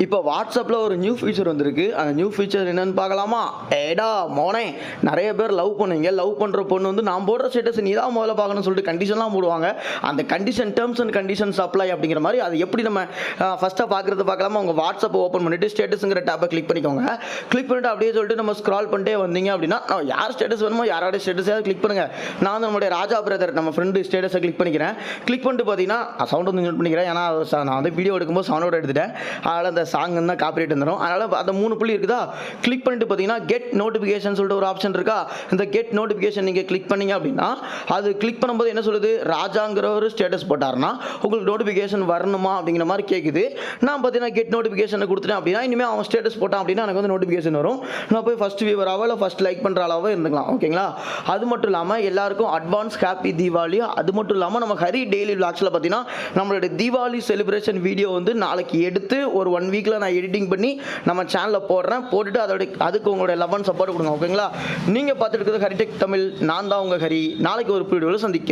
இப்போ வாட்ஸ்அப்பில் ஒரு நியூ ஃபீச்சர் வந்திருக்கு. அந்த நியூ ஃபீச்சர் என்னன்னு பார்க்கலாமா? ஏடா மோனே, நிறைய பேர் லவ் பண்ணுவீங்க. லவ் பண்ணுற பொண்ணு வந்து நான் போடுற ஸ்டேட்டஸ் நீ தான் முதல்ல பார்க்கணும்னு சொல்லிட்டு கண்டிஷன்லாம் போடுவாங்க. அந்த condition terms and conditions apply அப்படிங்கிற மாதிரி அதை எப்படி நம்ம ஃபஸ்ட்டாக பார்க்குறது பார்க்கலாமா? உங்கள் வாட்ஸ்அப்பை ஓப்பன் பண்ணிவிட்டு ஸ்டேட்டஸுங்கிற டேப்பை கிளிக் பண்ணிக்கோங்க. கிளிக் பண்ணிட்டு அப்படியே சொல்லிட்டு நம்ம ஸ்க்ரால் பண்ணிட்டே வந்தீங்க அப்படின்னா யார் ஸ்டேட்டஸ் வேணுமோ யாரோட ஸ்டேட்டஸாவது கிளிக் பண்ணுங்கள். நான் வந்து நம்மளுடைய ராஜா பிரதர் நம்ம ஃப்ரெண்டு ஸ்டேட்டஸை கிளிக் பண்ணிக்கிறேன். கிளிக் பண்ணிட்டு பார்த்தீங்கன்னா சவுண்ட் வந்து நோட் பண்ணிக்கிறேன். ஏன்னா நான் வந்து வீடியோ எடுக்கும்போது சவுண்டோட எடுத்துட்டேன். அதனால் அந்த சாங் தான் காப்பிரைட் வந்துடும். அதனால் அந்த 3 புள்ளி இருக்குதா, கிளிக் பண்ணிட்டு பார்த்தீங்கன்னா கெட் நோட்டிஃபிகேஷன் சொல்லிட்டு ஒரு ஆப்ஷன் இருக்கா. இந்த கெட் நோட்டிஃபிகேஷன் நீங்கள் கிளிக் பண்ணீங்க அப்படின்னா அது கிளிக் பண்ணும்போது என்ன சொல்லுது, ராஜாங்கிற ஒரு ஸ்டேட்டஸ் போட்டாருன்னா உங்களுக்கு நோட்டிஃபிகேஷன் வரணுமா அப்படிங்கிற மாதிரி கேட்குது. நான் பார்த்தீங்கன்னா கெட் நோட்டிஃபிகேஷனை கொடுத்துட்டேன் அப்படின்னா இனிமேல் அவன் ஸ்டேட்டஸ் போட்டான் அப்படின்னா எனக்கு வந்து நோட்டிஃபிகேஷன் வரும். நான் போய் ஃபஸ்ட் வியூவராகவோ இல்லை ஃபஸ்ட் லைக் பண்ணுற அளவோ இருந்துக்கலாம். ஓகேங்களா? அது மட்டும் இல்லாமல் எல்லாருக்கும் அட்வான்ஸ் ஹாப்பி தீபாவளி. அது மட்டும் இல்லாமல் நம்ம ஹரி டெய்லி விளாக்ஸில் பார்த்தீங்கன்னா நம்மளுடைய தீபாவளி செலிப்ரேஷன் வீடியோ வந்து நாளைக்கு எடுத்து ஒரு 1 வீக்கில் நான் எடிட்டிங் பண்ணி நம்ம சேனலில் போடுறேன். போட்டுட்டு அதுக்கு உங்களுடைய லவ் அண்ட் சப்போர்ட் கொடுங்க. ஓகேங்களா? நீங்கள் பார்த்துட்டு இருக்கிறது ஹரிடெக் தமிழ். நான் தான் உங்கள் ஹரி. நாளைக்கு ஒரு வீடியோவில் சந்திக்கிறேன்.